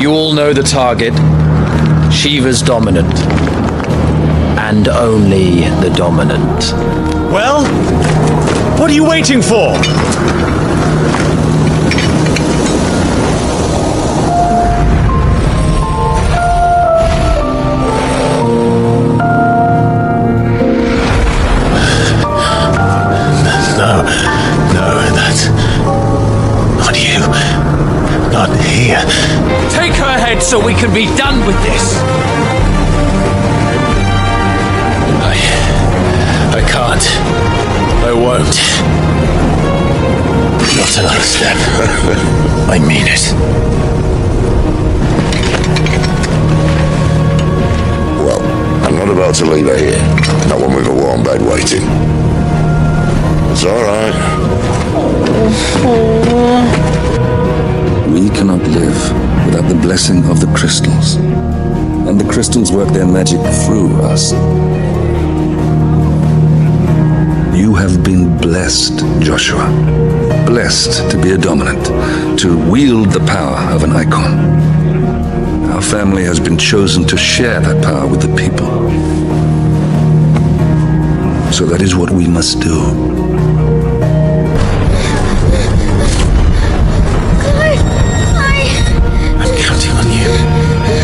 You all know the target. Shiva's dominant. And only the dominant. Well, what are you waiting for? No, that's not you. Not here. Take her head so we can be done with this. I can't. I won't. Not another step. I mean it. Well, I'm not about to leave her here. Not one with a warm bed waiting. It's all right. We cannot live without the blessing of the crystals. And the crystals work their magic through us. You have been blessed, Joshua. Blessed to be a dominant, to wield the power of an icon. Our family has been chosen to share that power with the people. So that is what we must do. I'm counting on you,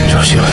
Joshua.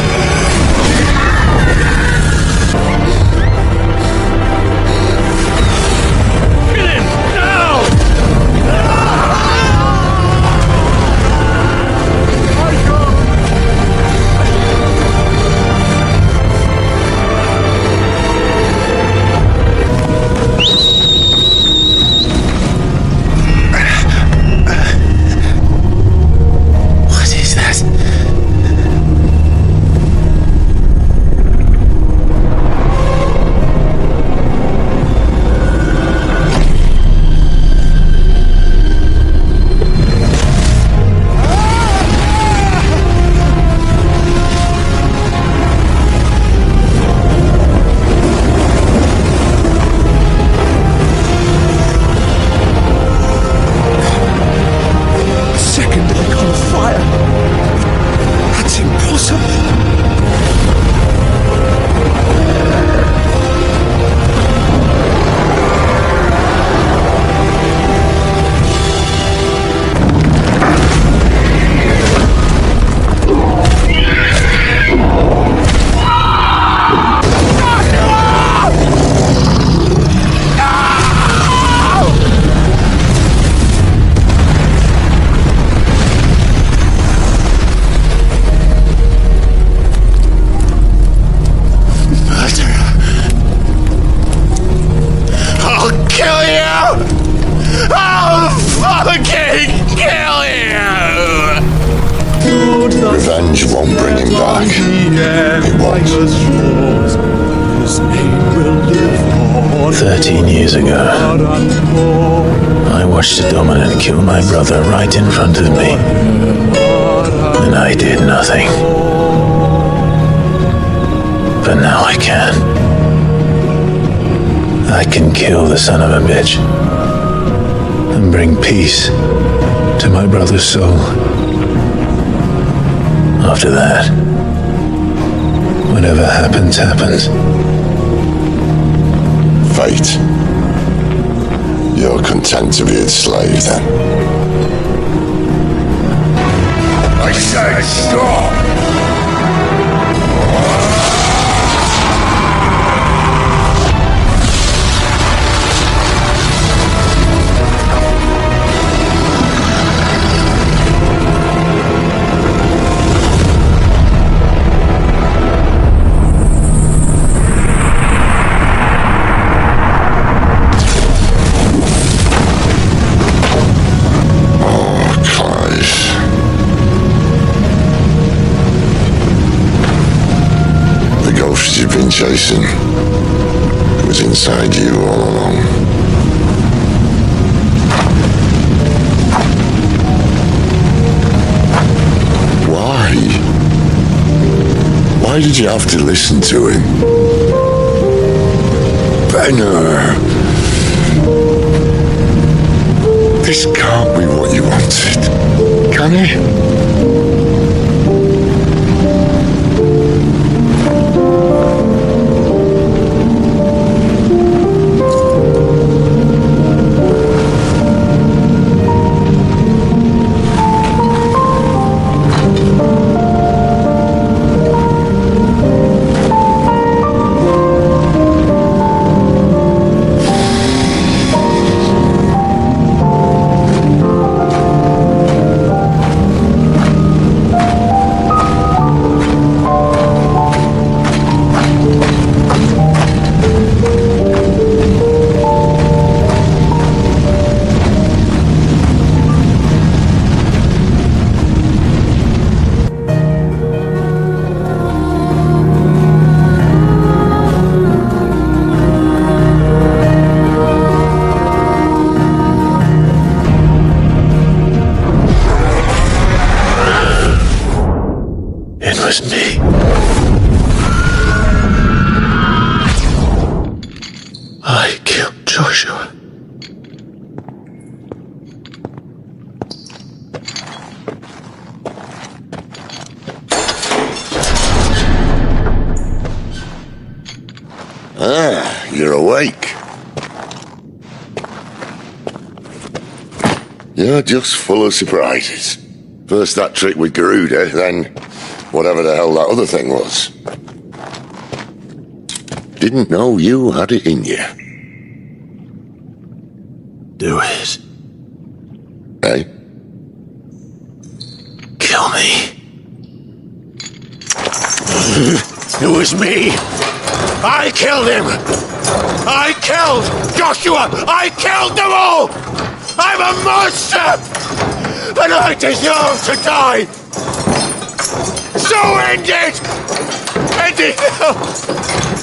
Revenge won't bring him back. It won't. 13 years ago, I watched a dominant kill my brother right in front of me. And I did nothing. But now I can. I can kill the son of a bitch and bring peace to my brother's soul. After that, whatever happens, happens. Fate. You're content to be its slave, then? I said stop! You've been chasing was inside you all along. Why? Why did you have to listen to him? Benner! This can't be what you wanted, can it? Ah, you're awake. You're just full of surprises. First that trick with Garuda, then whatever the hell that other thing was. Didn't know you had it in you. Do it. Eh? Kill me. It was me. I killed him. I killed Joshua. I killed them all. I'm a monster. And I deserve to die. So end it. End it now.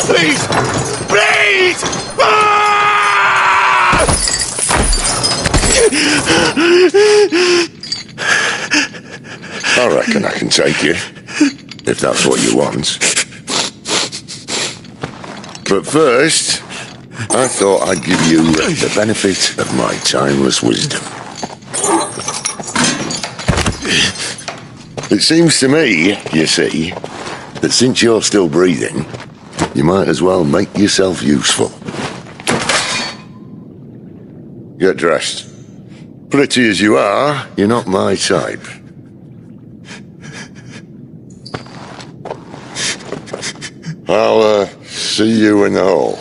Please. Please. Ah! I reckon I can take you. If that's what you want. But first, I thought I'd give you the benefit of my timeless wisdom. It seems to me, you see, that since you're still breathing, you might as well make yourself useful. Get dressed. Pretty as you are, you're not my type. I'll see you in the hall.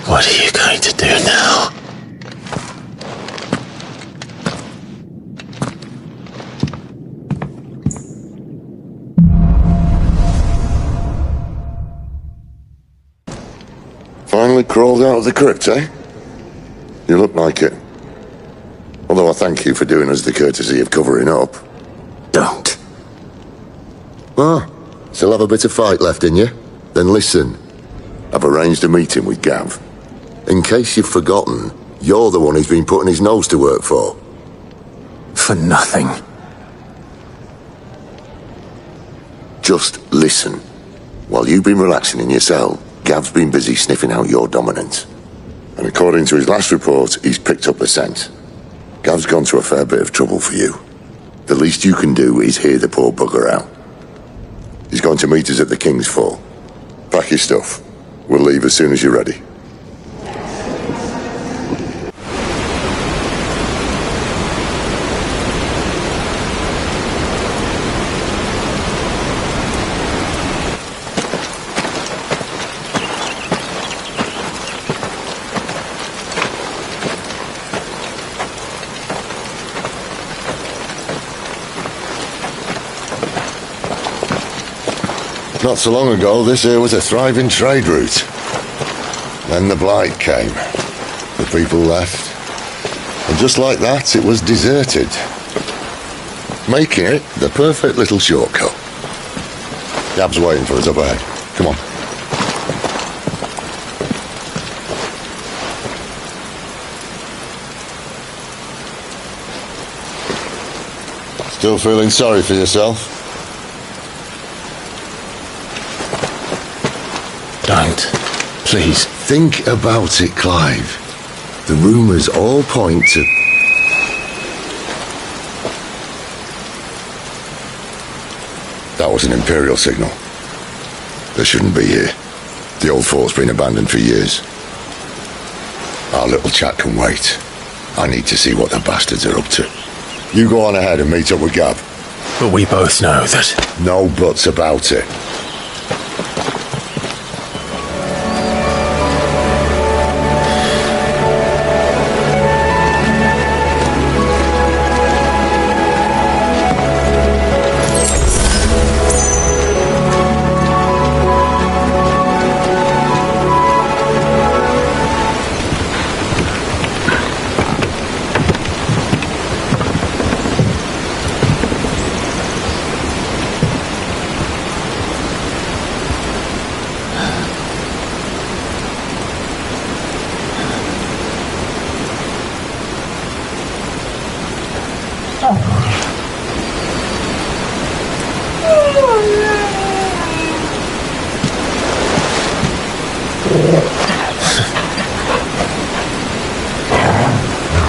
What are you going to do now? Finally crawled out of the crypt, eh? You look like it. Although I thank you for doing us the courtesy of covering up. Don't. Ah, still have a bit of fight left in you? Then listen. I've arranged a meeting with Gav. In case you've forgotten, you're the one he's been putting his nose to work for. For nothing. Just listen. While you've been relaxing in your cell, Gav's been busy sniffing out your dominance. And according to his last report, he's picked up a scent. Gav's gone to a fair bit of trouble for you. The least you can do is hear the poor bugger out. He's going to meet us at the King's Fall. Pack your stuff. We'll leave as soon as you're ready. Not so long ago, this here was a thriving trade route. Then the blight came. The people left. And just like that, it was deserted. Making it the perfect little shortcut. Gab's waiting for us up ahead. Come on. Still feeling sorry for yourself? Don't. Please. Think about it, Clive. The rumours all point to... That was an Imperial signal. They shouldn't be here. The old fort's been abandoned for years. Our little chat can wait. I need to see what the bastards are up to. You go on ahead and meet up with Gab. But we both know that... No buts about it.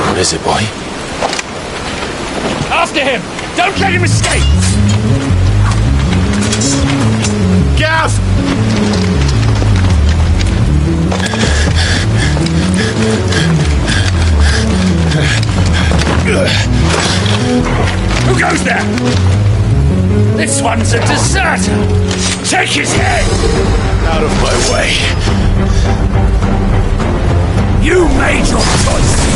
What is it, boy? After him! Don't let him escape! Gav! Who goes there? This one's a deserter! Take his head! Out of my way. You made your choice!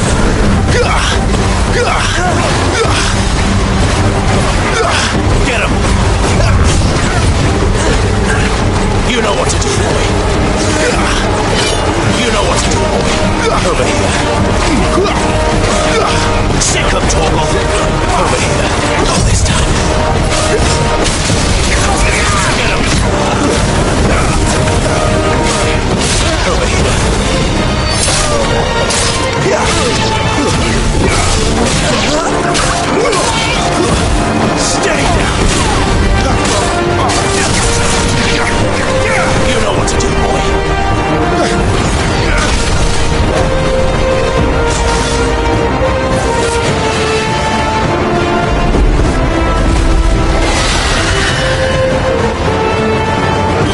Get him! You know what to do, boy. You know what to do, boy. Over here. Sick of Torgal. Over here. Not this time. Get him. Over here. Stay down. You know what to do, boy.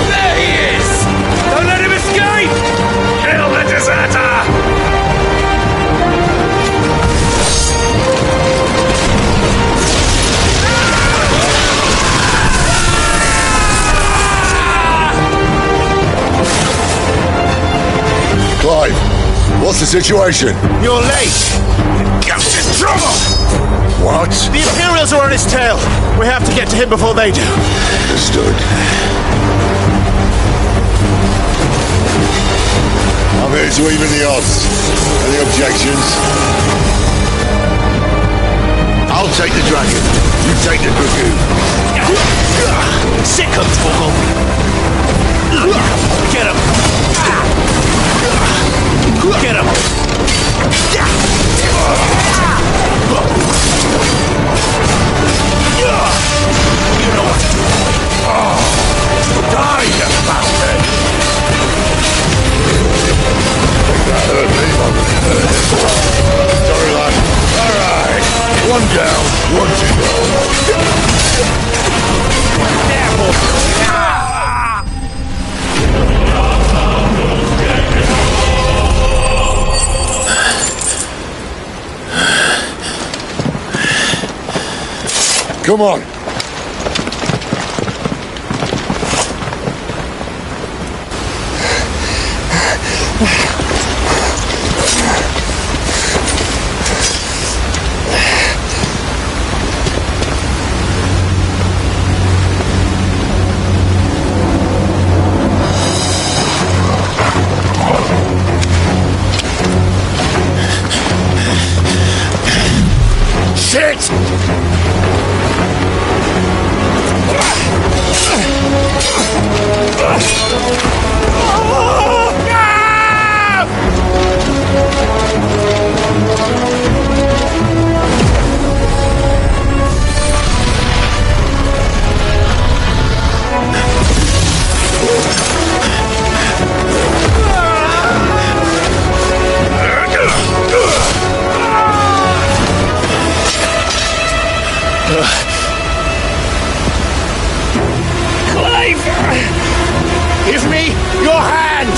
There he is! Don't let him escape! Kill the deserter! Clive, what's the situation? You're late! Gav's in trouble! What? The Imperials are on his tail! We have to get to him before they do. Understood. I'm here to even the odds. Any objections? I'll take the dragon. You take the dragoon. Sick of Torgal! Get him! Get him! You know what to do, boy. Die, you bastard! That hurt me. Sorry, lad. All right. One down, one to go. Come on. Shit! Clive! Give me your hand!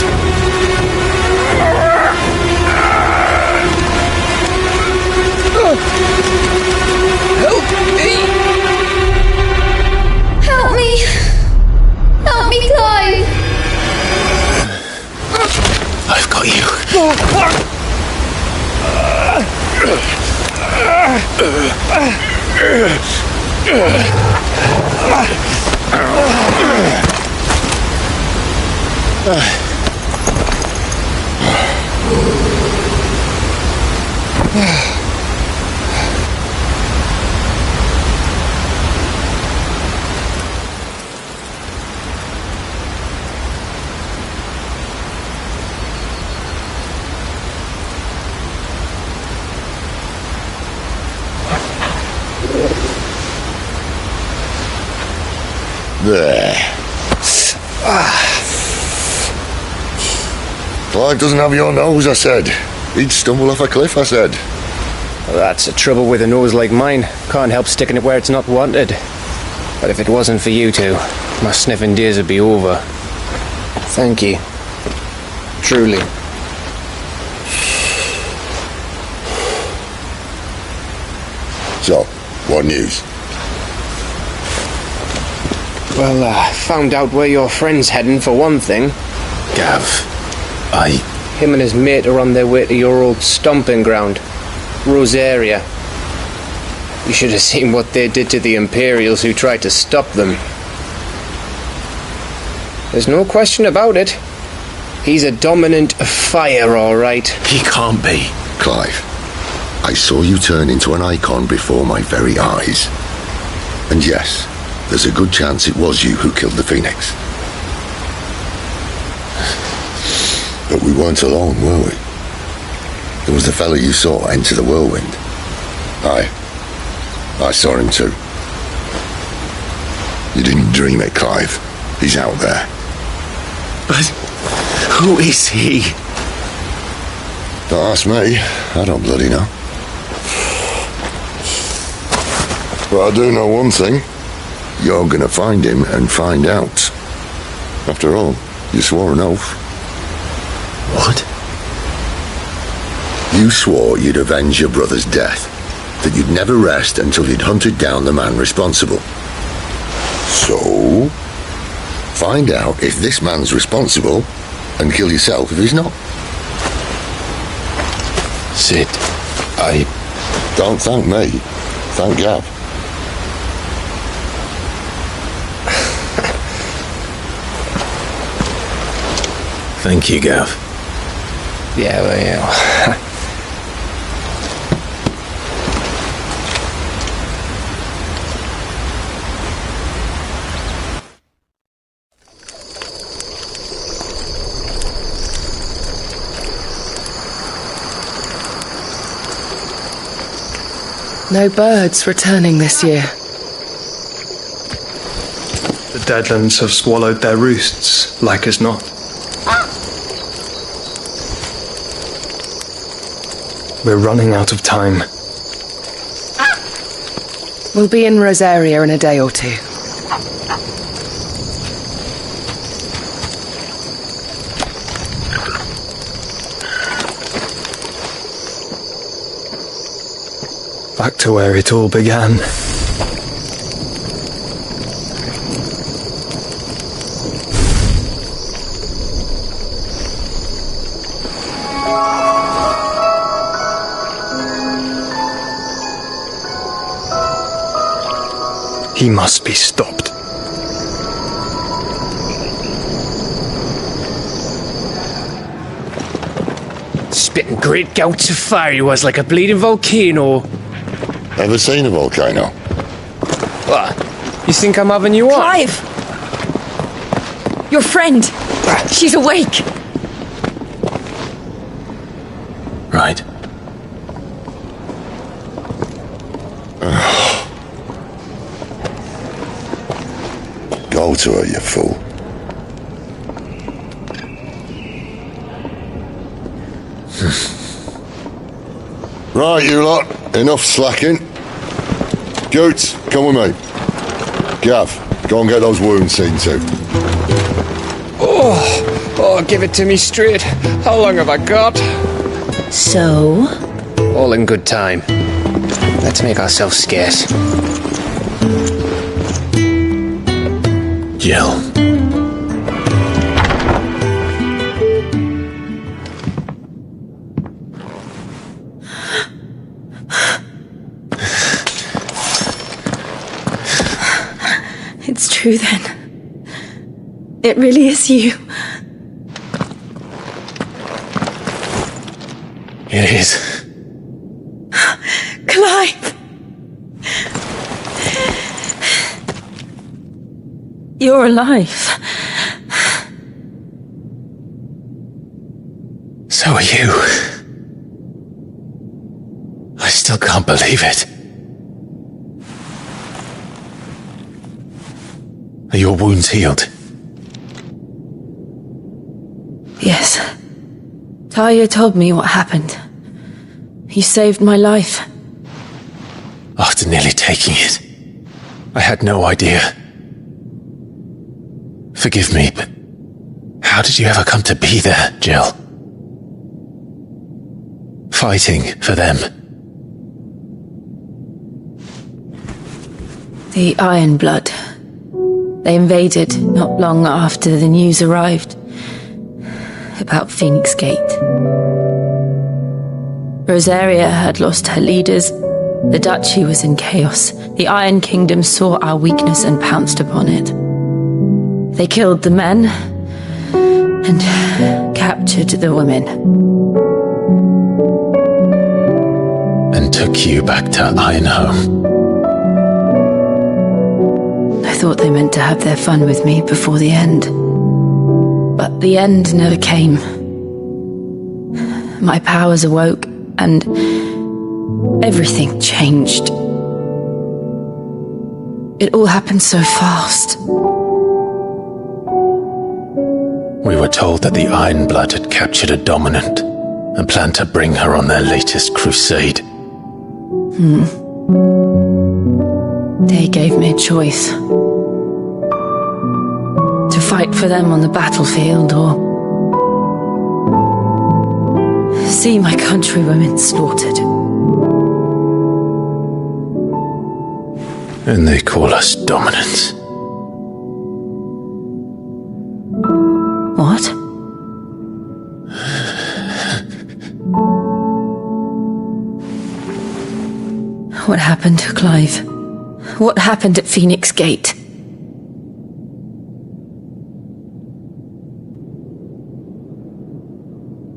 There. Clive doesn't have your nose, I said. He'd stumble off a cliff, I said. Well, that's the trouble with a nose like mine. Can't help sticking it where it's not wanted. But if it wasn't for you two, my sniffing days would be over. Thank you. Truly. So, what news? Well, found out where your friend's heading for one thing. Gav, Him and his mate are on their way to your old stomping ground, Rosaria. You should have seen what they did to the Imperials who tried to stop them. There's no question about it. He's a dominant of fire, all right. He can't be. Clive, I saw you turn into an icon before my very eyes. And yes, there's a good chance it was you who killed the Phoenix. But we weren't alone, were we? There was the fellow you saw enter the whirlwind. I saw him too. You didn't dream it, Clive. He's out there. But who is he? Don't ask me. I don't bloody know. But I do know one thing. You're gonna find him and find out. After all, you swore an oath. What? You swore you'd avenge your brother's death, that you'd never rest until you'd hunted down the man responsible. So, find out if this man's responsible, and kill yourself if he's not. Sid, Don't thank me. Thank Gav. Thank you, Gav. Yeah, well, yeah. No birds returning this year. The Deadlands have swallowed their roosts, like as not. We're running out of time. We'll be in Rosaria in a day or two. Back to where it all began. He must be stopped. Spitting great gouts of fire he was, like a bleeding volcano. Ever seen a volcano? What? You think I'm having you on? Clive! Your friend! She's awake! Right. Go to her, you fool. Right, you lot. Enough slacking. Goots, come with me. Gav, go and get those wounds seen to. Oh, give it to me straight. How long have I got? So? All in good time. Let's make ourselves scarce. Jill. true then. It really is you. It is. Clive! You're alive. So are you. I still can't believe it. Are your wounds healed? Yes. Talia told me what happened. You saved my life. After nearly taking it, I had no idea. Forgive me, but how did you ever come to be there, Jill? Fighting for them. The Iron Blood. They invaded not long after the news arrived about Phoenix Gate. Rosaria had lost her leaders. The duchy was in chaos. The Iron Kingdom saw our weakness and pounced upon it. They killed the men and captured the women. And took you back to Ironhome. I thought they meant to have their fun with me before the end. But the end never came. My powers awoke, and everything changed. It all happened so fast. We were told that the Iron Blood had captured a dominant and planned to bring her on their latest crusade. They gave me a choice. To fight for them on the battlefield, or see my countrywomen slaughtered. And they call us dominants. What? What happened, Clive? What happened at Phoenix Gate?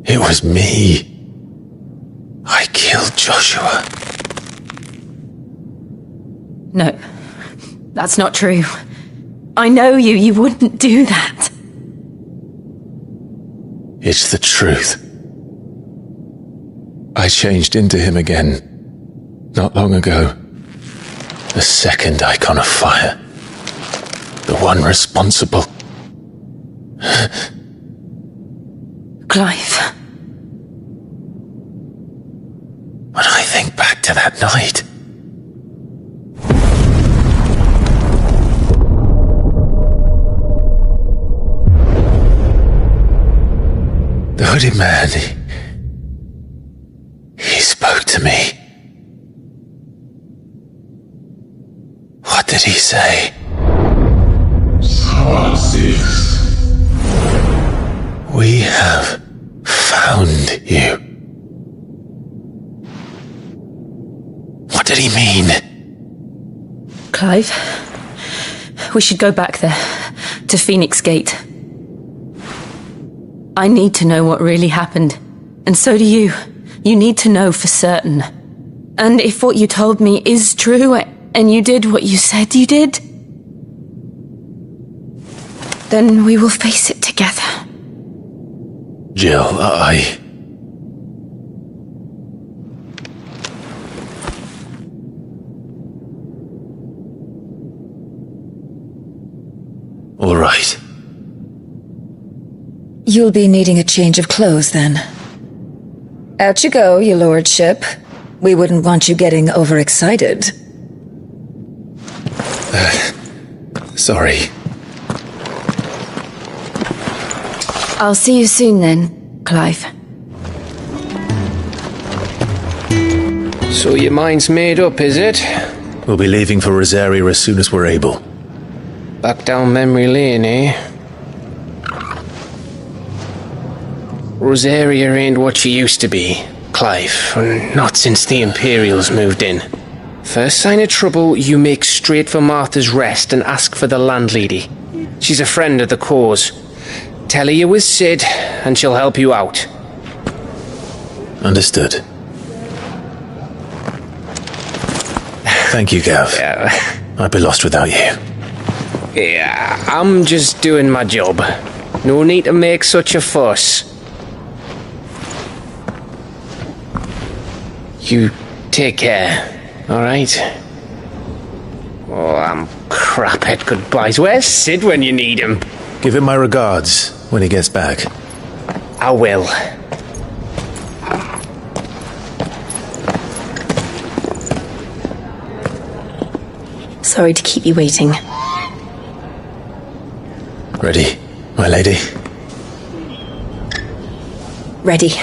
It was me. I killed Joshua. No, that's not true. I know you. You wouldn't do that. It's the truth. I changed into him again, not long ago. The second icon of fire. The one responsible. Clive. When I think back to that night, the hooded man, he spoke to me. What did he say? We have found you. What did he mean? Clive, we should go back there, to Phoenix Gate. I need to know what really happened, and so do you. You need to know for certain. And if what you told me is true, and you did what you said you did, then we will face it together. Jill, All right. You'll be needing a change of clothes, then. Out you go, your lordship. We wouldn't want you getting overexcited. Sorry. I'll see you soon then, Clive. So your mind's made up, is it? We'll be leaving for Rosaria as soon as we're able. Back down memory lane, eh? Rosaria ain't what she used to be, Clive. Not since the Imperials moved in. First sign of trouble, you make straight for Martha's Rest and ask for the landlady. She's a friend of the cause. Tell her you was Sid, and she'll help you out. Understood. Thank you, Gav. I'd be lost without you. Yeah, I'm just doing my job. No need to make such a fuss. You take care, alright? Oh, I'm crap at goodbyes. Where's Sid when you need him? Give him my regards when he gets back. I will. Sorry to keep you waiting. Ready, my lady? Ready.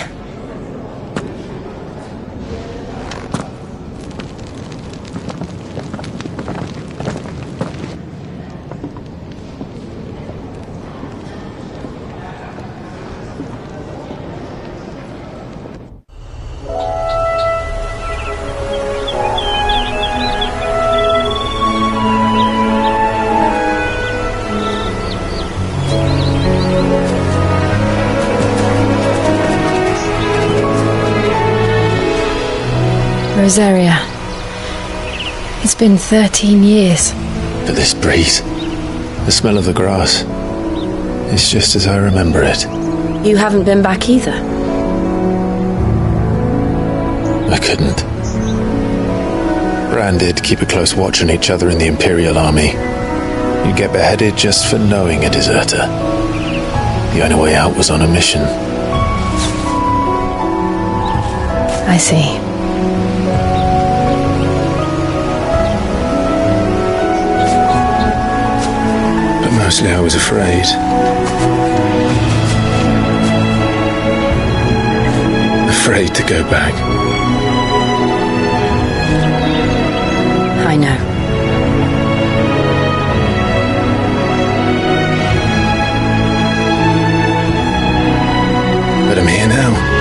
Rosaria. It's been 13 years. But this breeze, the smell of the grass, it's just as I remember it. You haven't been back either. I couldn't. Bran did keep a close watch on each other in the Imperial Army. You'd get beheaded just for knowing a deserter. The only way out was on a mission. I see. Mostly I was afraid. Afraid to go back. I know. But I'm here now.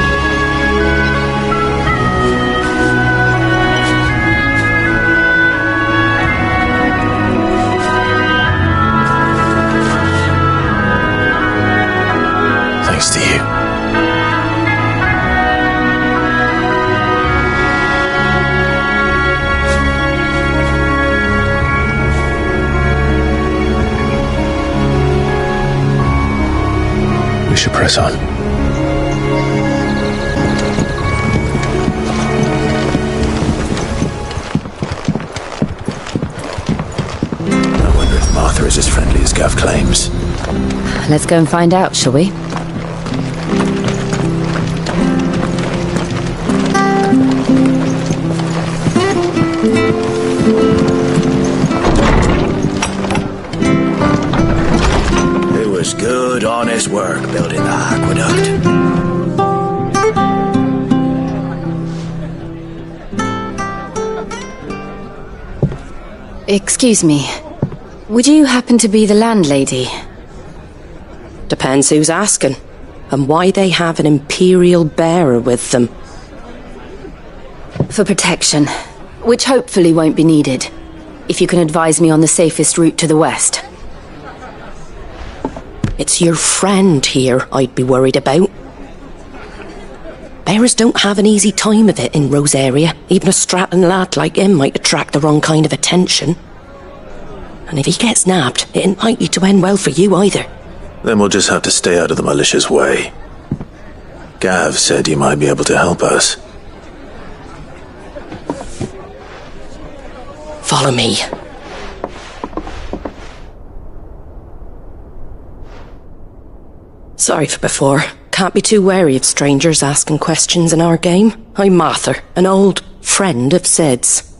To you. We should press on. I wonder if Martha is as friendly as Gav claims. Let's go and find out, shall we? Good, honest work building the aqueduct. Excuse me. Would you happen to be the landlady? Depends who's asking, and why they have an Imperial bearer with them. For protection, which hopefully won't be needed. If you can advise me on the safest route to the west. It's your friend here I'd be worried about. Bearers don't have an easy time of it in Rosaria. Even a Stratton lad like him might attract the wrong kind of attention. And if he gets nabbed, it ain't likely to end well for you either. Then we'll just have to stay out of the malicious way. Gav said you might be able to help us. Follow me. Sorry for before. Can't be too wary of strangers asking questions in our game. I'm Martha, an old friend of Sid's.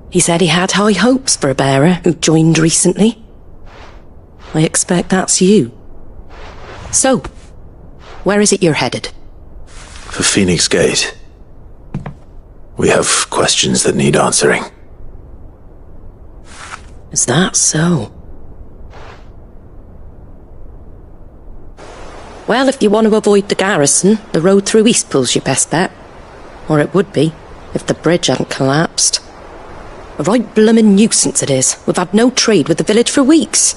He said he had high hopes for a bearer who joined recently. I expect that's you. So, where is it you're headed? For Phoenix Gate. We have questions that need answering. Is that so? Well, if you want to avoid the garrison, the road through Eastpool's your best bet. Or it would be, if the bridge hadn't collapsed. A right bloomin' nuisance it is. We've had no trade with the village for weeks.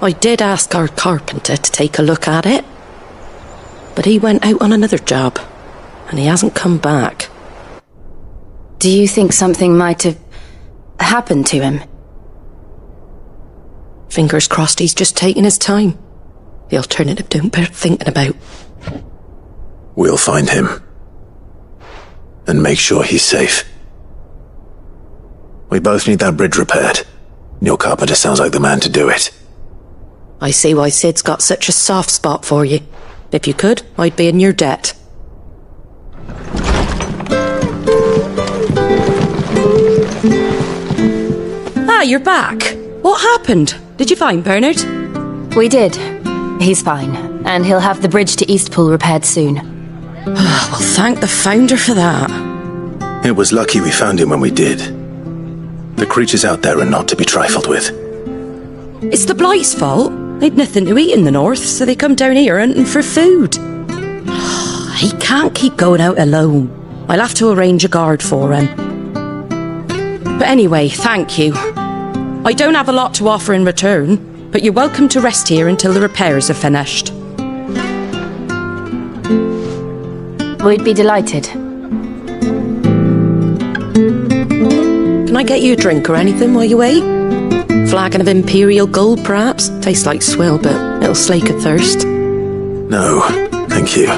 I did ask our carpenter to take a look at it, but he went out on another job, and he hasn't come back. Do you think something might have happened to him? Fingers crossed he's just taking his time. The alternative don't bear thinking about. We'll find him. And make sure he's safe. We both need that bridge repaired. Your carpenter sounds like the man to do it. I see why Sid's got such a soft spot for you. If you could, I'd be in your debt. Ah, you're back. What happened? Did you find Bernard? We did. He's fine, and he'll have the bridge to Eastpool repaired soon. Well, thank the founder for that. It was lucky we found him when we did. The creatures out there are not to be trifled with. It's the Blight's fault. They'd nothing to eat in the north, so they come down here hunting for food. He can't keep going out alone. I'll have to arrange a guard for him. But anyway, thank you. I don't have a lot to offer in return, but you're welcome to rest here until the repairs are finished. We'd be delighted. Can I get you a drink or anything while you wait? Flagon of Imperial Gold, perhaps? Tastes like swill, but it'll slake a thirst. No, thank you.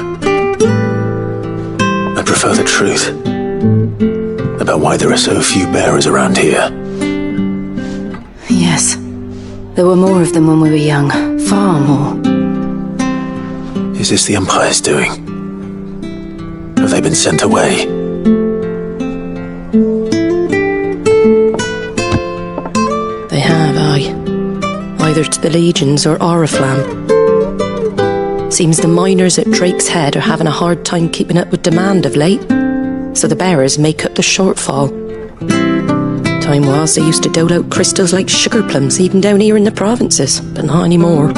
I prefer the truth. About why there are so few bearers around here. Yes. There were more of them when we were young. Far more. Is this the Empire's doing? Have they been sent away? They have, aye. Either to the Legions or Oriflamme. Seems the miners at Drake's Head are having a hard time keeping up with demand of late, so the bearers make up the shortfall. Time was they used to dole out crystals like sugar plums even down here in the provinces, but not anymore.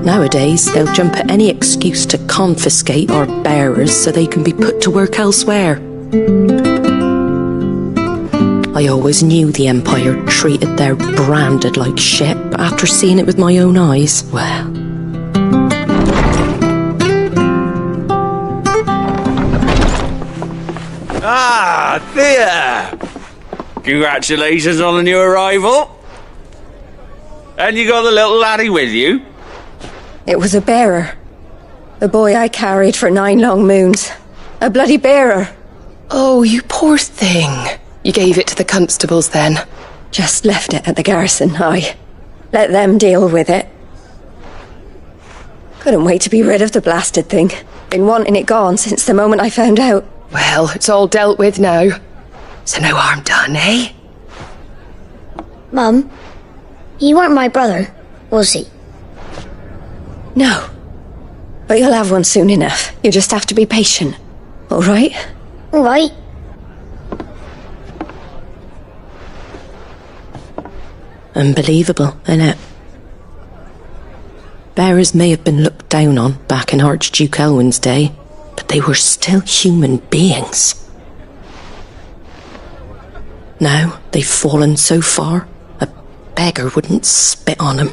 Nowadays, they'll jump at any excuse to confiscate our bearers so they can be put to work elsewhere. I always knew the Empire treated their branded like shit, but after seeing it with my own eyes, well... Ah, there! Congratulations on the new arrival. And you got the little laddie with you? It was a bearer. The boy I carried for 9 long moons. A bloody bearer. Oh, you poor thing. You gave it to the constables then? Just left it at the garrison, aye. Let them deal with it. Couldn't wait to be rid of the blasted thing. Been wanting it gone since the moment I found out. Well, it's all dealt with now. So no harm done, eh? Mum, he weren't my brother, was he? No. But you'll have one soon enough. You just have to be patient. All right? All right. Unbelievable, innit? Bearers may have been looked down on back in Archduke Elwin's day, but they were still human beings. Now they've fallen so far, a beggar wouldn't spit on them.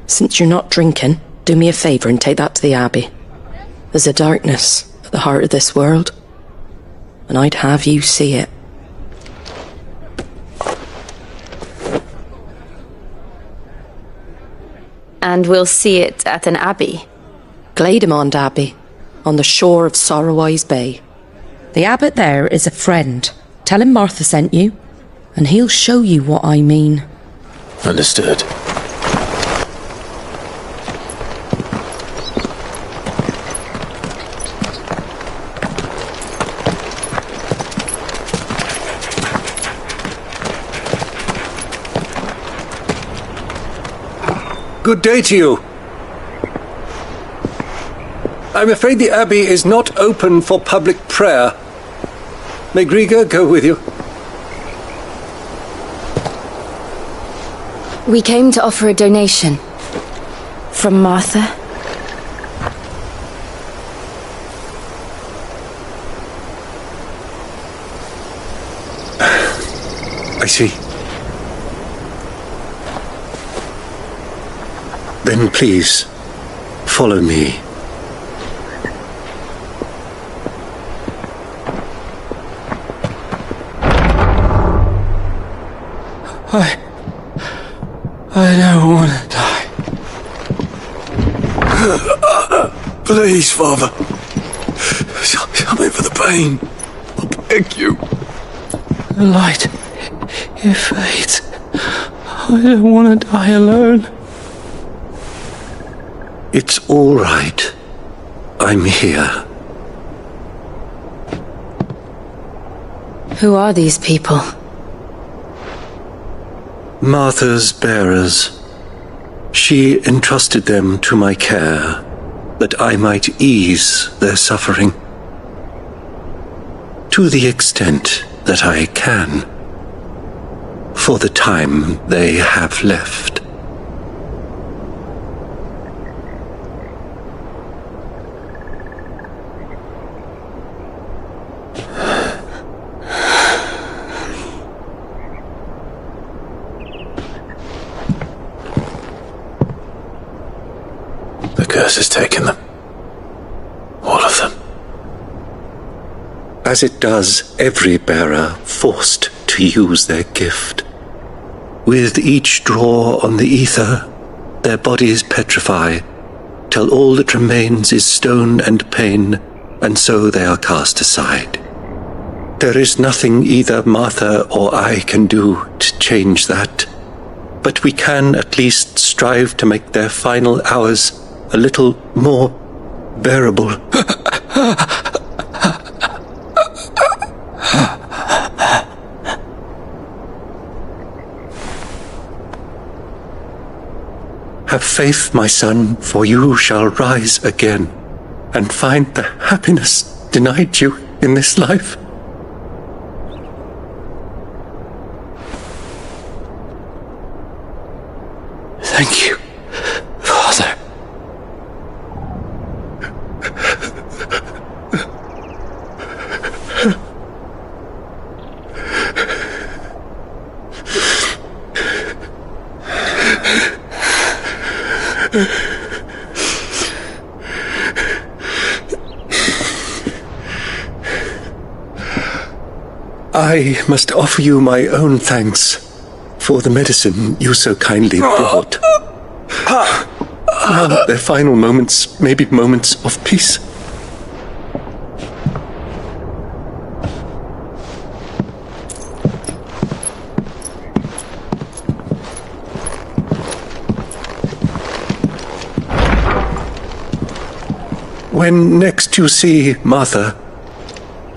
Since you're not drinking, do me a favour and take that to the Abbey. There's a darkness at the heart of this world, and I'd have you see it. And we'll see it at an abbey? Glademond Abbey, on the shore of Sorrowise Bay. The abbot there is a friend. Tell him Martha sent you, and he'll show you what I mean. Understood. Good day to you. I'm afraid the Abbey is not open for public prayer. May Griga go with you? We came to offer a donation. From Martha. I see. Then please, follow me. I don't want to die. Please, Father. Help me for the pain. I beg you. The light, it fades. I don't want to die alone. It's all right. I'm here. Who are these people? Martha's bearers. She entrusted them to my care, that I might ease their suffering. To the extent that I can, for the time they have left. The curse has taken them. All of them. As it does every bearer forced to use their gift. With each draw on the ether, their bodies petrify, till all that remains is stone and pain, and so they are cast aside. There is nothing either Martha or I can do to change that, but we can at least strive to make their final hours a little more bearable. Have faith, my son, for you shall rise again and find the happiness denied you in this life. Thank you, Father. I must offer you my own thanks for the medicine you so kindly brought. Now their final moments may be moments of peace. When next you see Martha,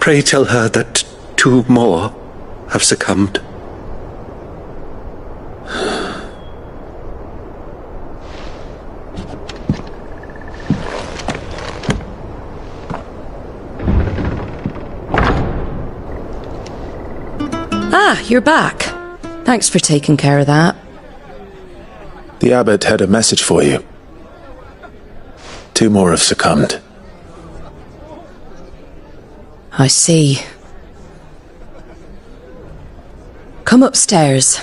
pray tell her that 2 more have succumbed. Ah, you're back. Thanks for taking care of that. The abbot had a message for you. 2 more have succumbed. I see. Come upstairs.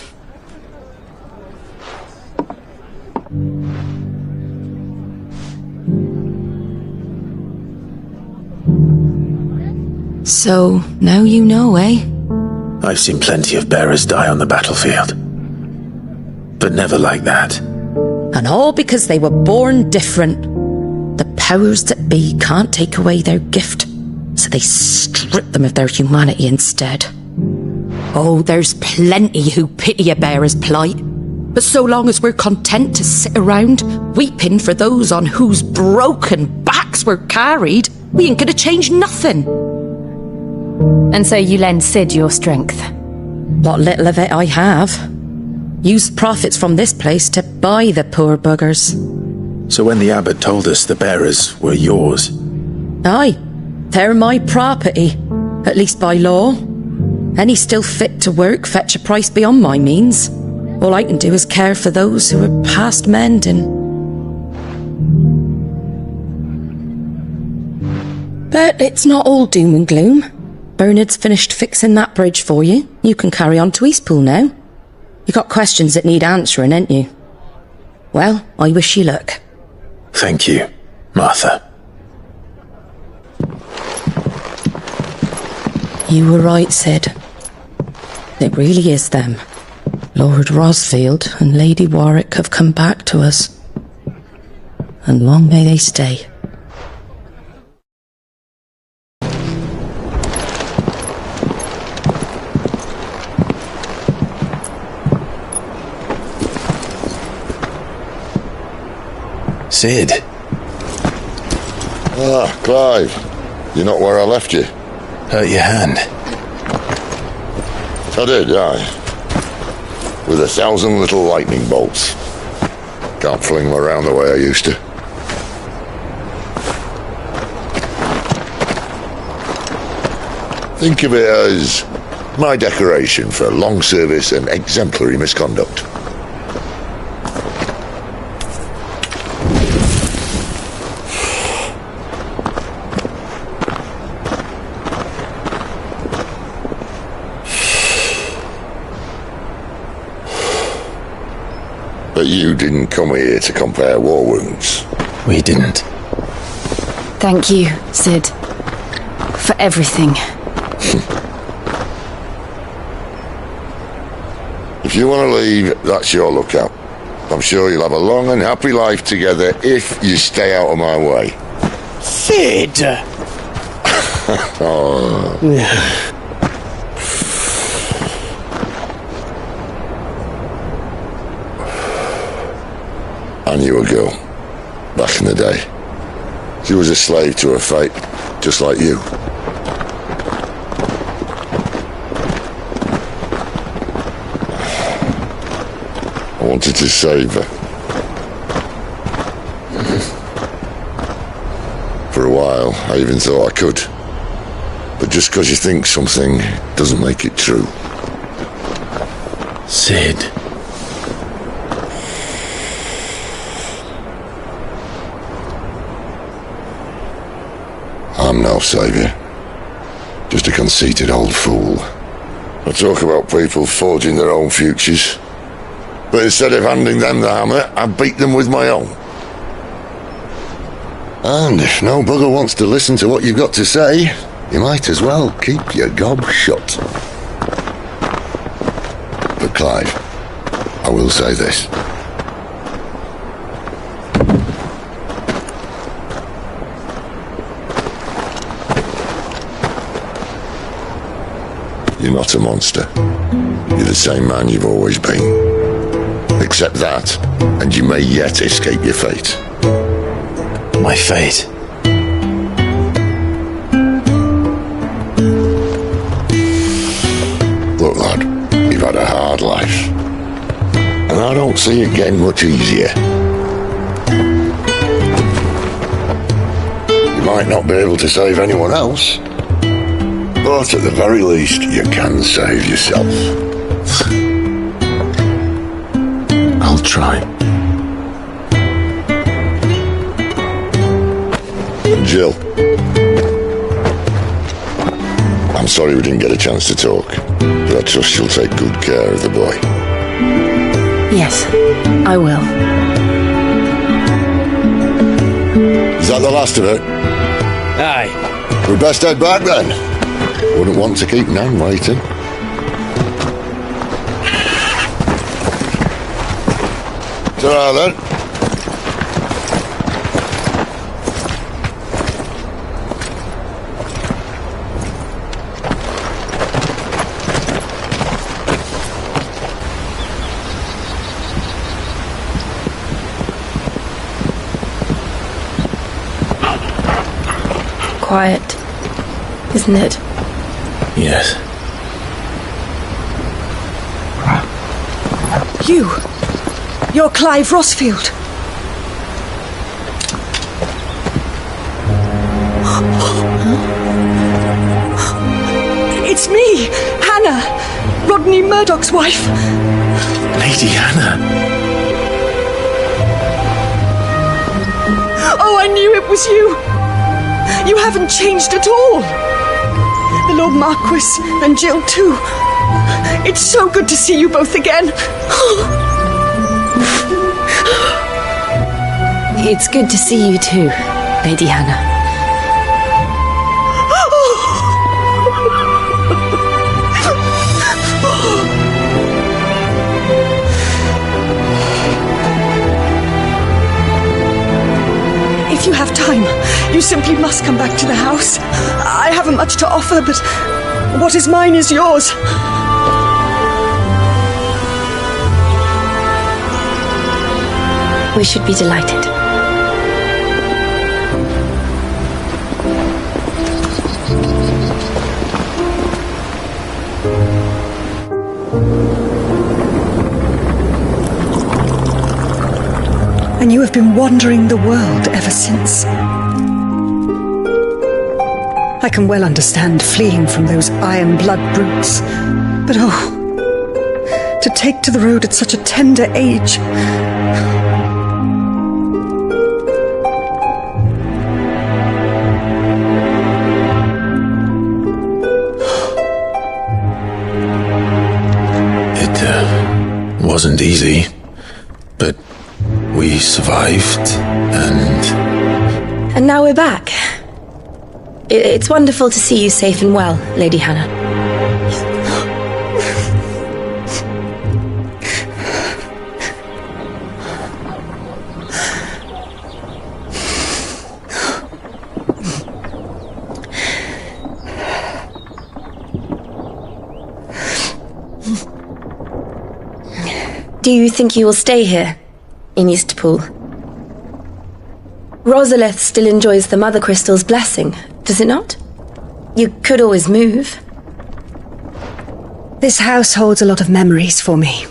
So, now you know, eh? I've seen plenty of bearers die on the battlefield. But never like that. And all because they were born different. The powers that be can't take away their gift, so they strip them of their humanity instead. Oh, there's plenty who pity a bearer's plight. But so long as we're content to sit around, weeping for those on whose broken backs we're carried, we ain't gonna change nothing. And so you lend Sid your strength? What little of it I have. Used profits from this place to buy the poor buggers. So when the abbot told us the bearers were yours... Aye, they're my property, at least by law. Any still fit to work fetch a price beyond my means. All I can do is care for those who are past mending. But it's not all doom and gloom. Bernard's finished fixing that bridge for you. You can carry on to Eastpool now. You got questions that need answering, ain't you? Well, I wish you luck. Thank you, Martha. You were right, Sid. It really is them. Lord Rosfield and Lady Warwick have come back to us. And long may they stay. Sid. Ah, Clive. You're not where I left you. Hurt your hand. I did, aye. With 1,000 little lightning bolts. Can't fling them around the way I used to. Think of it as my decoration for long service and exemplary misconduct. But you didn't come here to compare war wounds. We didn't. Thank you, Sid. For everything. If you want to leave, that's your lookout. I'm sure you'll have a long and happy life together if you stay out of my way. Sid! Oh. I knew a girl, back in the day. She was a slave to her fate, just like you. I wanted to save her. For a while, I even thought I could. But just because you think something doesn't make it true. Sid. I'm no saviour. Just a conceited old fool. I talk about people forging their own futures. But instead of handing them the hammer, I beat them with my own. And if no bugger wants to listen to what you've got to say, you might as well keep your gob shut. But Clive, I will say this. You're not a monster. You're the same man you've always been. Accept that, and you may yet escape your fate. My fate? Look, lad, you've had a hard life. And I don't see it getting much easier. You might not be able to save anyone else, but at the very least, you can save yourself. I'll try. Jill. I'm sorry we didn't get a chance to talk, but I trust she'll take good care of the boy. Yes, I will. Is that the last of it? Aye. We'd best head back then. Wouldn't want to keep Nan waiting. Ta-ra then. Quiet, isn't it? Yes. You're Clive Rosfield. It's me, Hannah, Rodney Murdoch's wife. Lady Hannah. Oh, I knew it was you. You haven't changed at all. The Lord Marquis and Jill too. It's so good to see you both again. It's good to see you too, Lady Hannah. If you have time, you simply must come back to the house. I haven't much to offer, but what is mine is yours. We should be delighted. And you have been wandering the world ever since. I can well understand fleeing from those iron blood brutes, but oh, to take to the road at such a tender age. It wasn't easy, but we survived, And now we're back. It's wonderful to see you safe and well, Lady Hannah. Do you think you will stay here, in Eastpool? Rosalith still enjoys the Mother Crystal's blessing, does it not? You could always move. This house holds a lot of memories for me.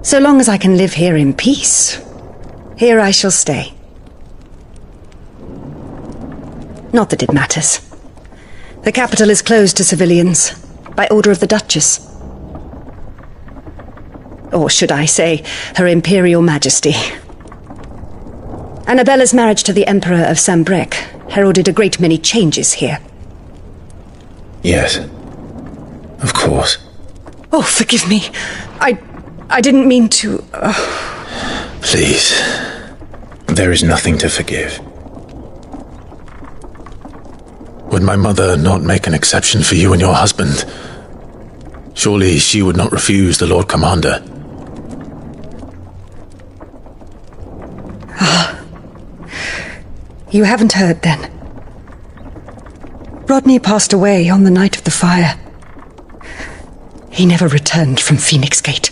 So long as I can live here in peace, here I shall stay. Not that it matters. The capital is closed to civilians, by order of the Duchess. Or should I say, Her Imperial Majesty. Annabella's marriage to the Emperor of Sambrec heralded a great many changes here. yes, of course. Oh, forgive me. I didn't mean to... Please, there is nothing to forgive. Would my mother not make an exception for you and your husband? Surely she would not refuse the Lord Commander. You haven't heard, then. Rodney passed away on the night of the fire. He never returned from Phoenix Gate.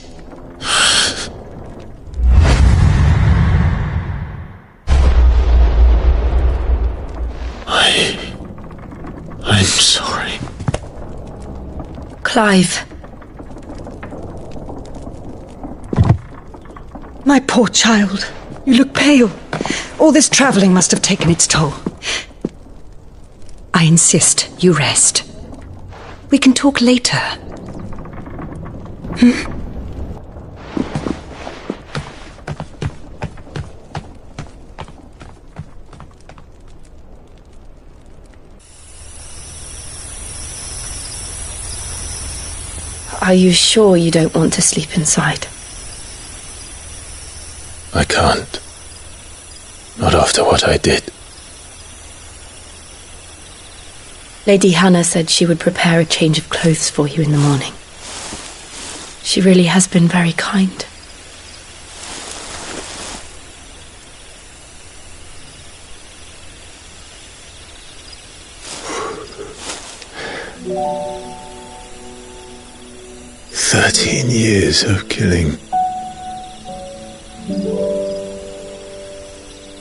I'm sorry. Clive. My poor child. You look pale. All this traveling must have taken its toll. I insist you rest. We can talk later. Are you sure you don't want to sleep inside? I can't. Not after what I did. Lady Hannah said she would prepare a change of clothes for you in the morning. She really has been very kind. Years of killing.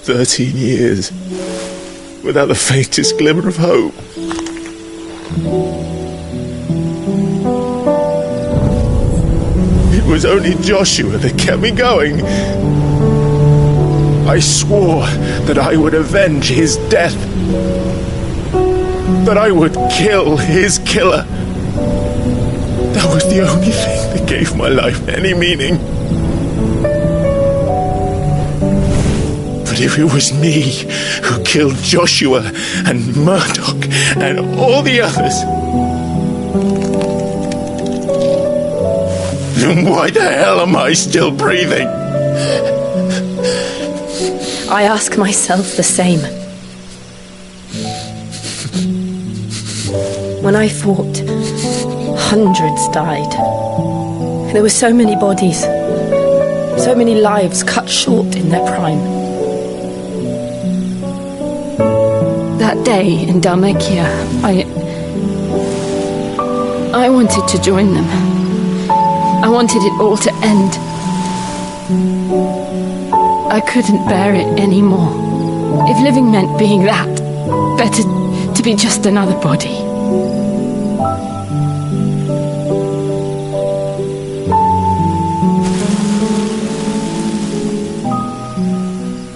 13 years without the faintest glimmer of hope. It was only Joshua that kept me going. I swore that I would avenge his death, that I would kill his killer, That was the only thing that gave my life any meaning. But if it was me who killed Joshua and Murdoch and all the others, then why the hell am I still breathing? I ask myself the same. When I fought, hundreds died. There were so many bodies, so many lives cut short in their prime. That day in Dalmatia, I wanted to join them. I wanted it all to end. I couldn't bear it anymore. If living meant being that, better to be just another body.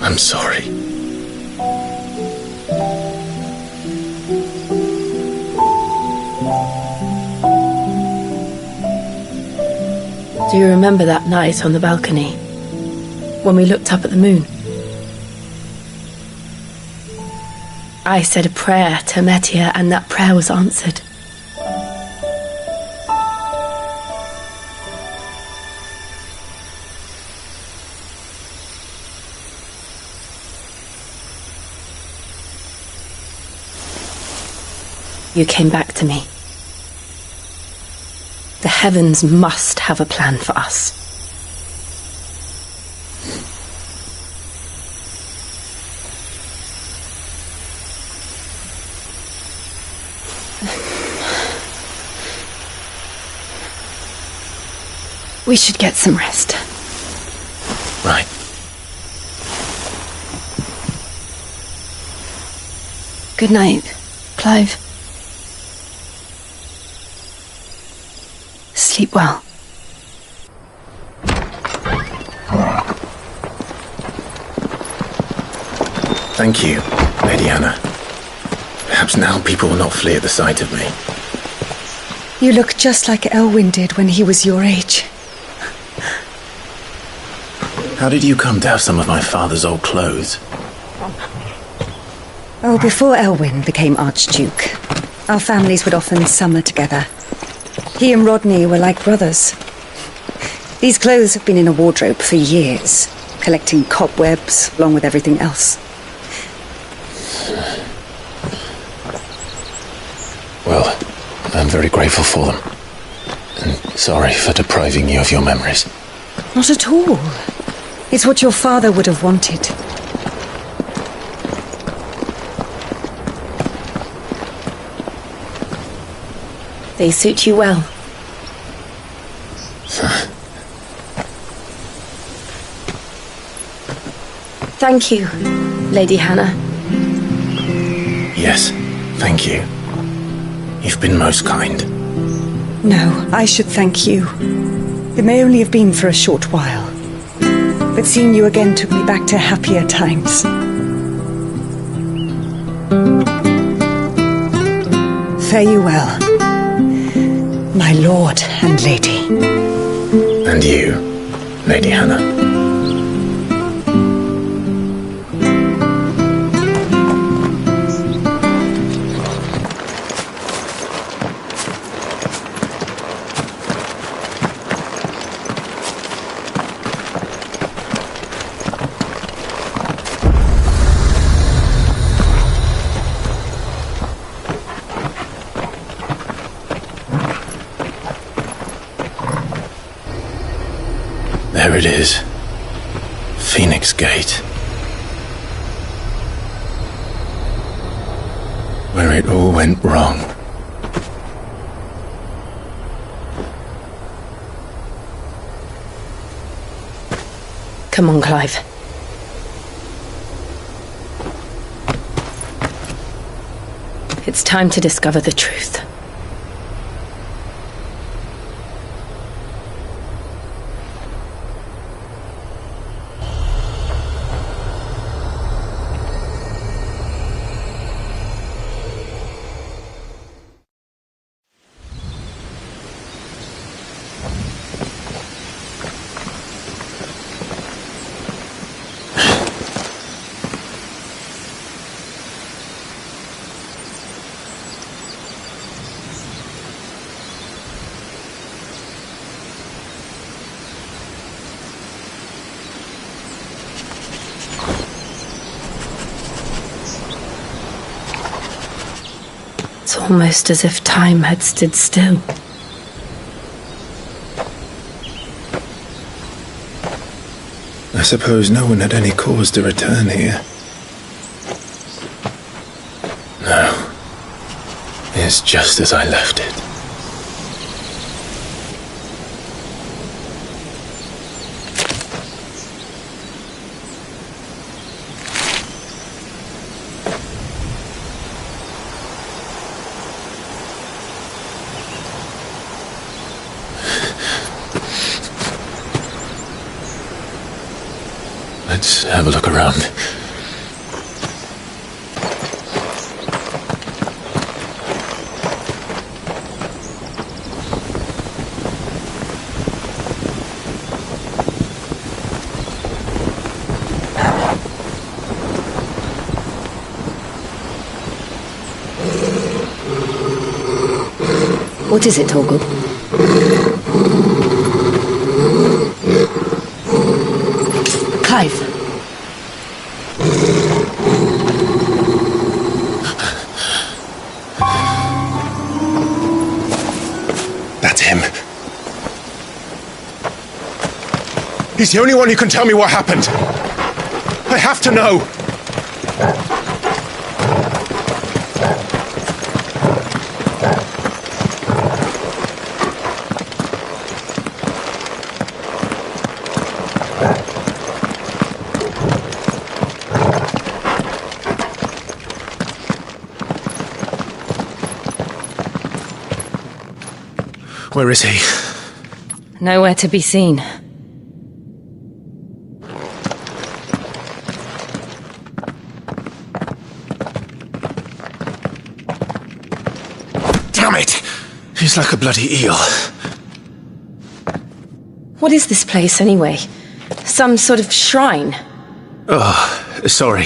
I'm sorry. Do you remember that night on the balcony, when we looked up at the moon? I said a prayer to Metia, and that prayer was answered. You came back to me. The heavens must have a plan for us. We should get some rest. Right. Good night, Clive. Sleep well. Thank you, Lady Hannah. Perhaps now people will not flee at the sight of me. You look just like Elwyn did when he was your age. How did you come to have some of my father's old clothes? Oh, before Elwyn became Archduke, our families would often summer together. He and Rodney were like brothers. These clothes have been in a wardrobe for years, collecting cobwebs along with everything else. Well, I'm very grateful for them. And sorry for depriving you of your memories. Not at all. It's what your father would have wanted. They suit you well. Thank you, Lady Hannah. Yes, thank you. You've been most kind. No, I should thank you. It may only have been for a short while, but seeing you again took me back to happier times. Fare you well, my lord and lady. And you, Lady Hannah. There it is. Phoenix Gate. Where it all went wrong. Come on, Clive. It's time to discover the truth. It's almost as if time had stood still. I suppose no one had any cause to return here. No. It's just as I left it. Let's have a look around. What is it, Torgal? Clive. That's him. He's the only one who can tell me what happened. I have to know. Where is he? Nowhere to be seen. Damn it! He's like a bloody eel. What is this place, anyway? Some sort of shrine? Oh, sorry.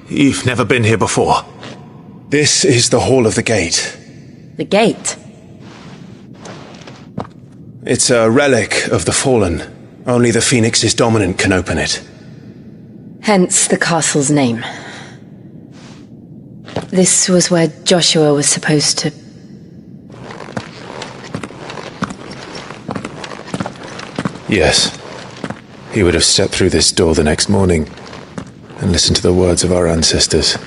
You've never been here before. This is the Hall of the Gate. The gate? It's a relic of the fallen. Only the Phoenix's dominant can open it. Hence the castle's name. This was where Joshua was supposed to... Yes. He would have stepped through this door the next morning and listened to the words of our ancestors.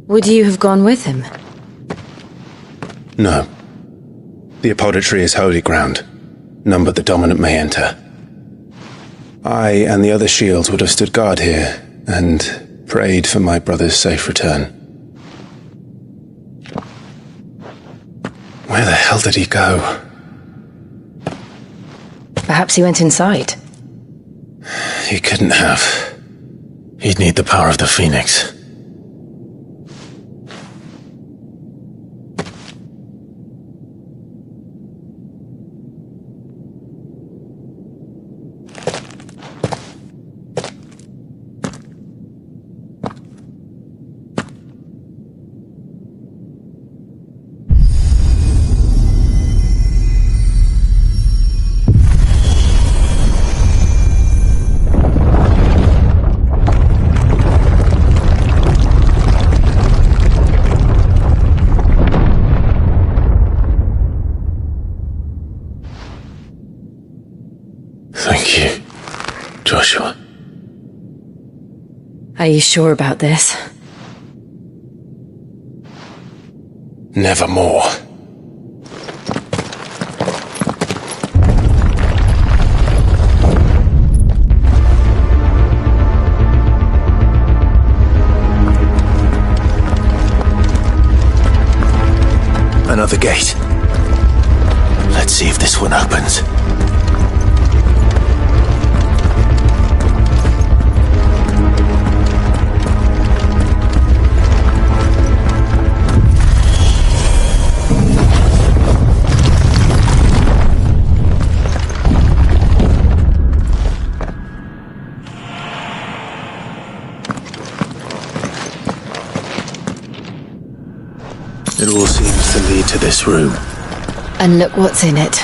Would you have gone with him? No. The apodatory is holy ground. None but the dominant may enter. I and the other shields would have stood guard here and prayed for my brother's safe return. Where the hell did he go? Perhaps he went inside. He couldn't have. He'd need the power of the Phoenix. Thank you, Joshua. Are you sure about this? Nevermore. Another gate. Let's see if this one opens. this room? And look what's in it.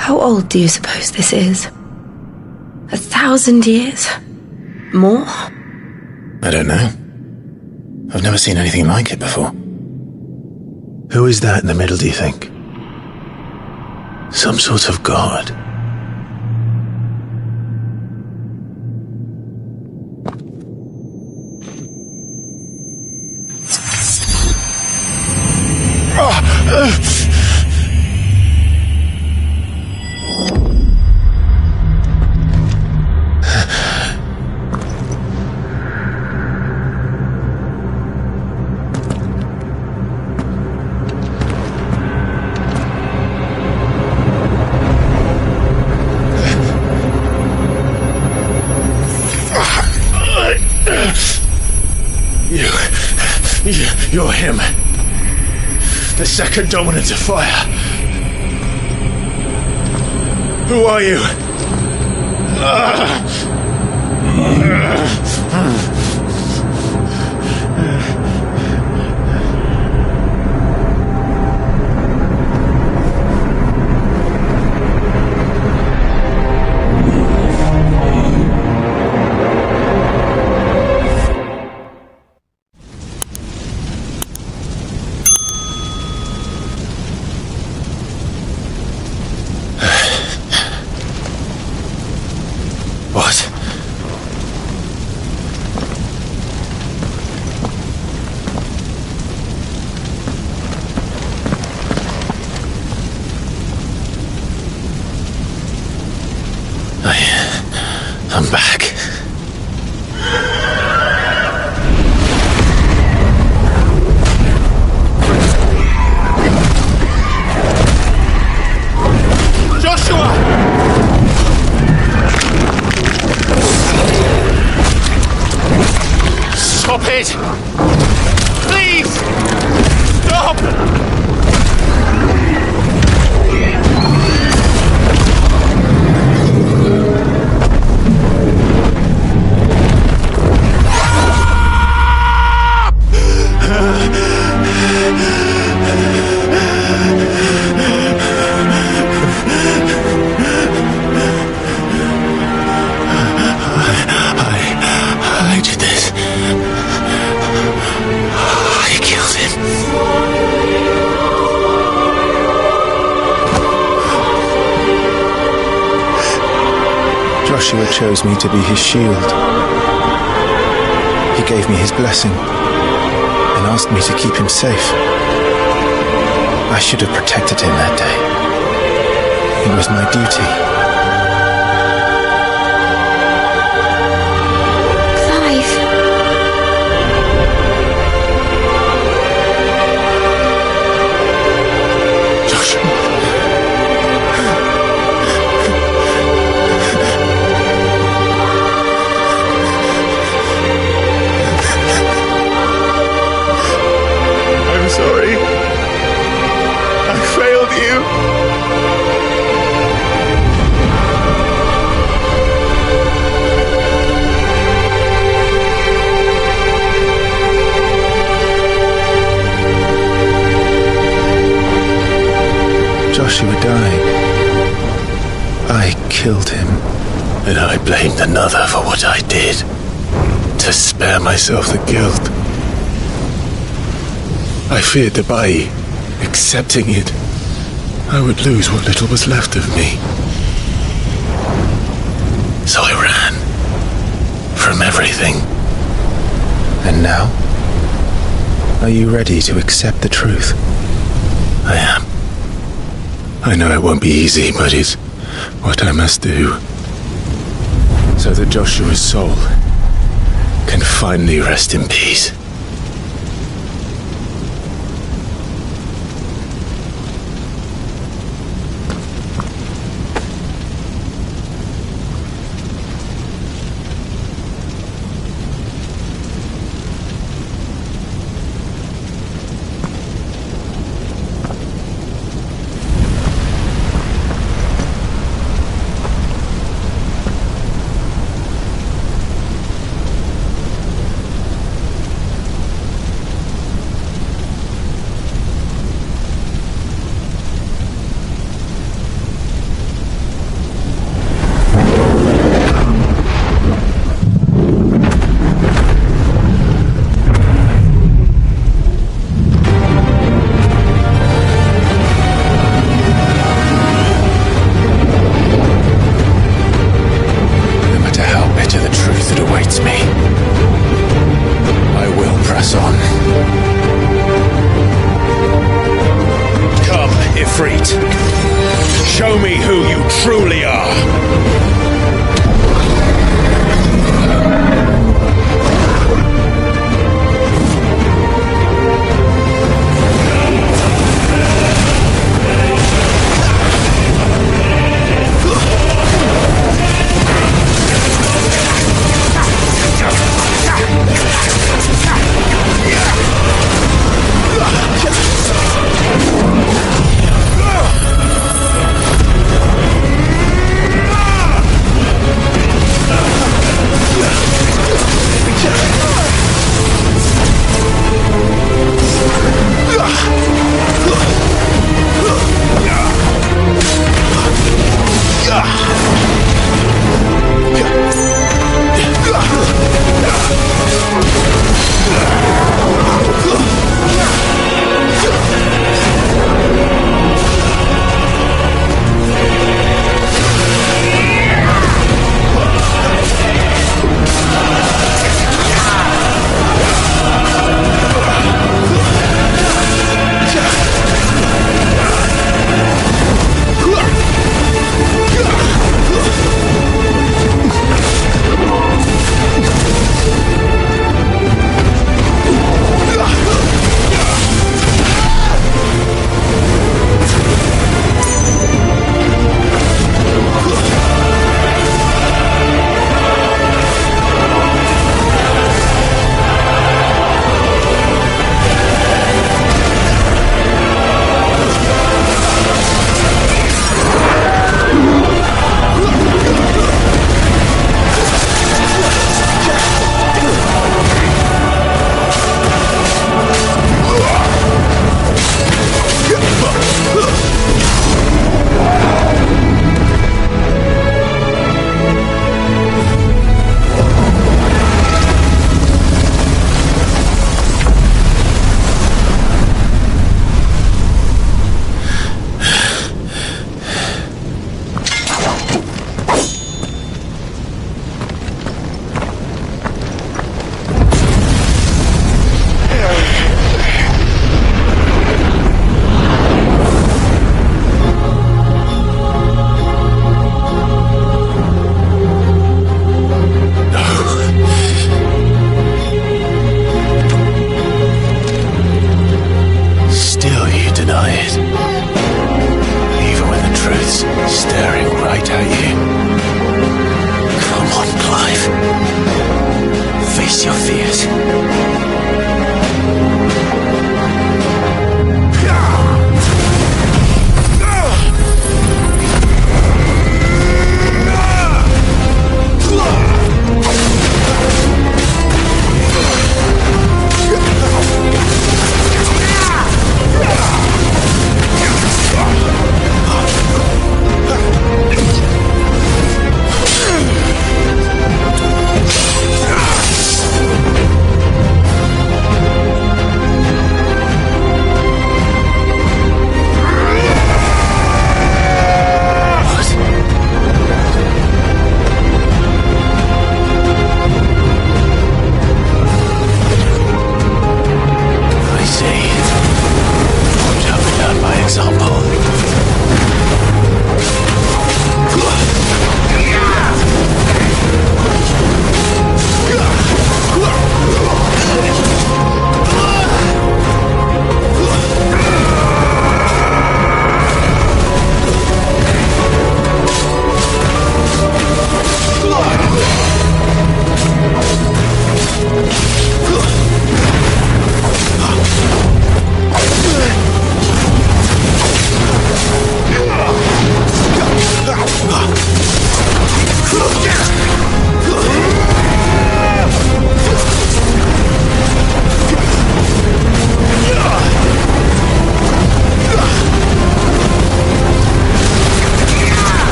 How old do you suppose this is? 1,000 years? More? I don't know. I've never seen anything like it before. Who is that in the middle, do you think? Some sort of god? You're him. The second dominant of fire. Who are you? What? I'm back. Stop it! Please! Stop! I did this. I killed him. Joshua chose me to be his shield. He gave me his blessing and asked me to keep him safe. I should have protected him that day. It was my duty. I'm sorry. I failed you. Joshua died. I killed him. And I blamed another for what I did, to spare myself the guilt. I feared that by accepting it, I would lose what little was left of me. So I ran from everything. And now? Are you ready to accept the truth? I am. I know it won't be easy, but it's what I must do. So that Joshua's soul can finally rest in peace. truly are.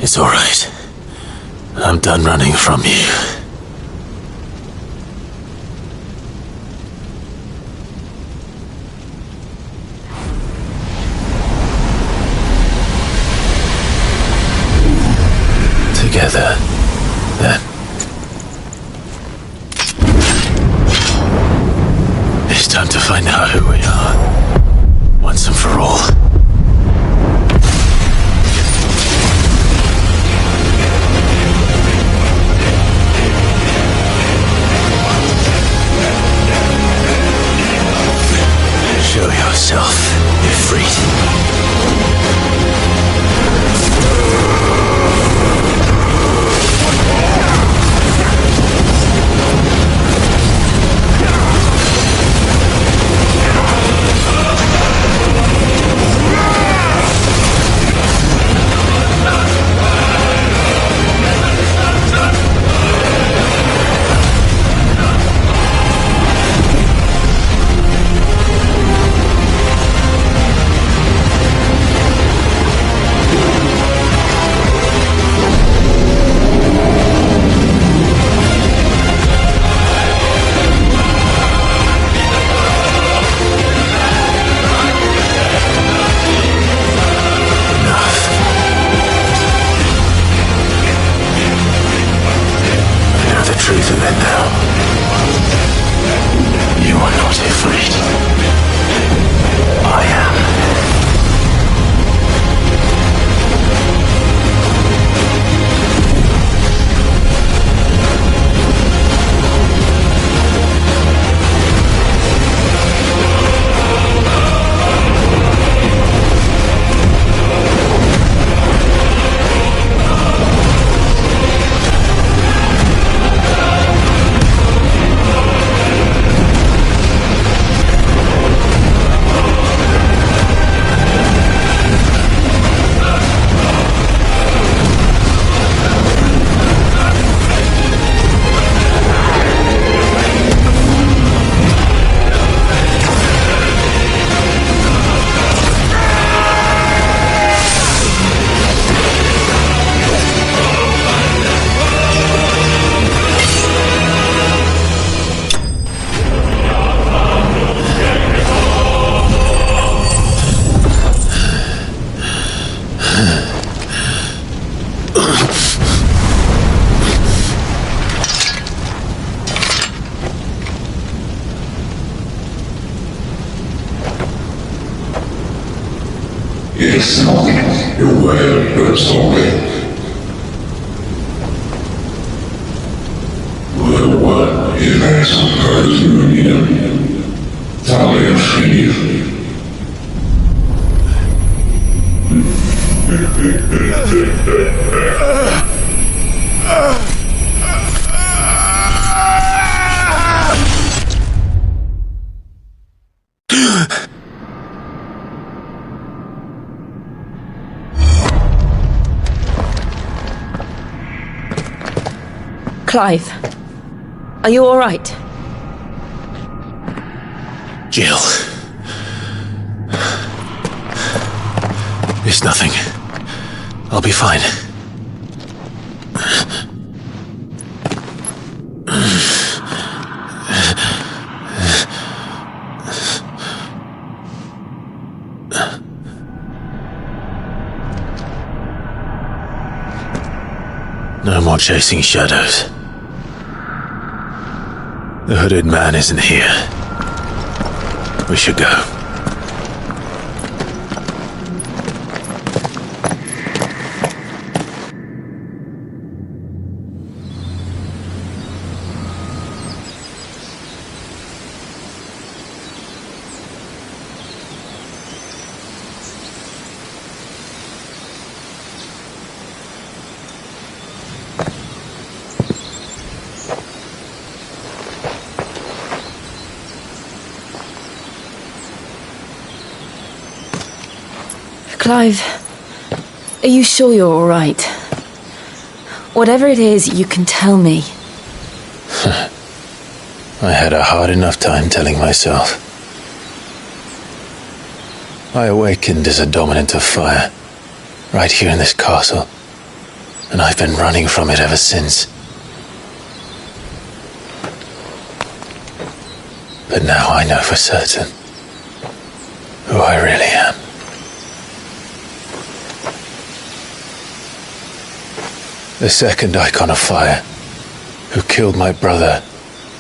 It's all right. I'm done running from you. Together, then. It's time to find out who we are, once and for all. Show yourself, Ifrit. It's not your way, but solid. The one is as opposed to union. Tally of Clive. Clive, are you all right? Jill. It's nothing. I'll be fine. No more chasing shadows. The hooded man isn't here. We should go. Clive, are you sure you're all right? Whatever it is, you can tell me. I had a hard enough time telling myself. I awakened as a dominant of fire, right here in this castle. and I've been running from it ever since. But now I know for certain who I really am. The second icon of fire, who killed my brother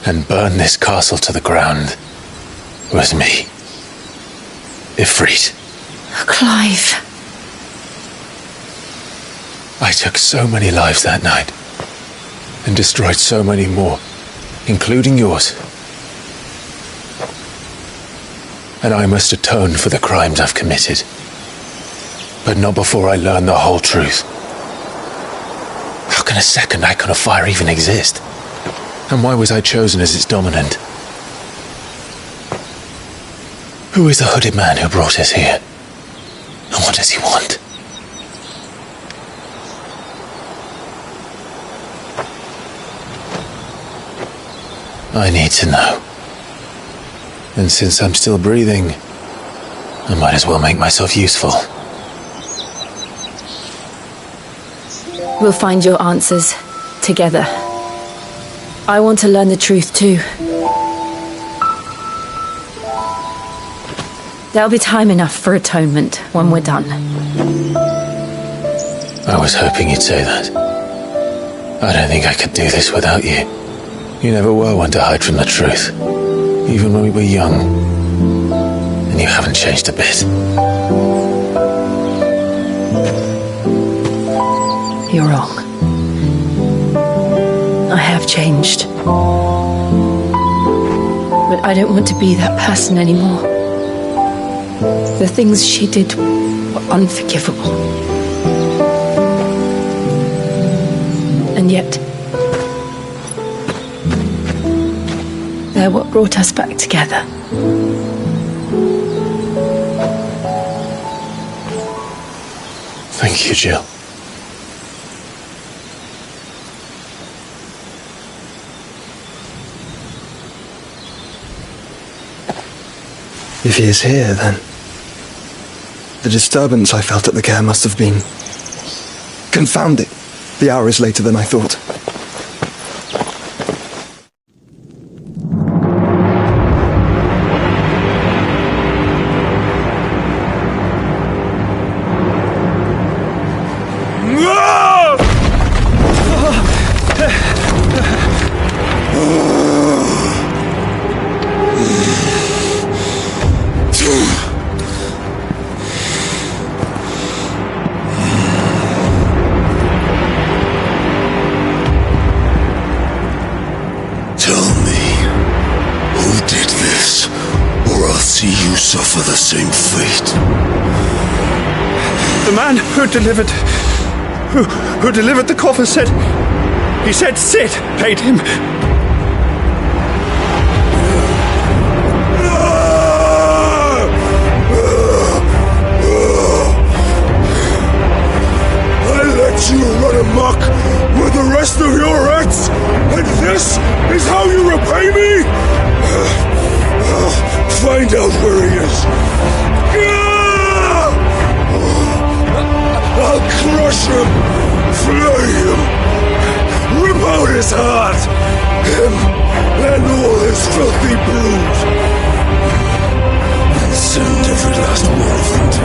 and burned this castle to the ground, was me. Ifrit. Clive. I took so many lives that night, and destroyed so many more, including yours. And I must atone for the crimes I've committed. But not before I learn the whole truth. How can a second icon of fire even exist? And why was I chosen as its dominant? Who is the hooded man who brought us here? And what does he want? I need to know. And since I'm still breathing, I might as well make myself useful. We'll find your answers together. I want to learn the truth too. There'll be time enough for atonement when we're done. I was hoping you'd say that. I don't think I could do this without you. You never were one to hide from the truth, even when we were young. And you haven't changed a bit. You're wrong. I have changed. But I don't want to be that person anymore. The things she did were unforgivable. And yet, they're what brought us back together. Thank you, Jill. If he is here, then the disturbance I felt at the care must have been... Confound it! The hour is later than I thought. Suffer the same fate. The man who delivered the coffer said... He said Sid paid him. I let you run amok with the rest of your rats, and this is how you repay me? Find out where he is. I'll crush him, flay him, rip out his heart, him and all his filthy brood, and send every last one of them to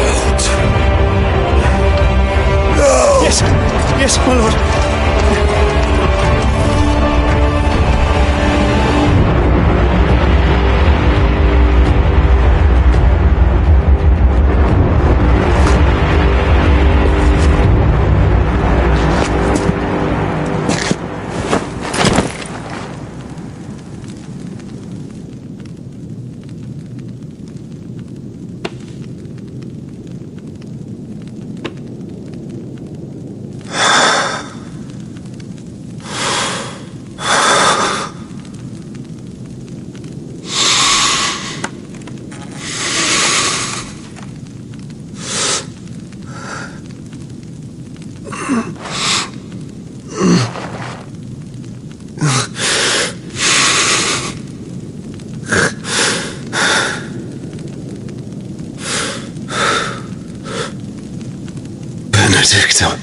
out. No! Yes, my lord. Benedicto.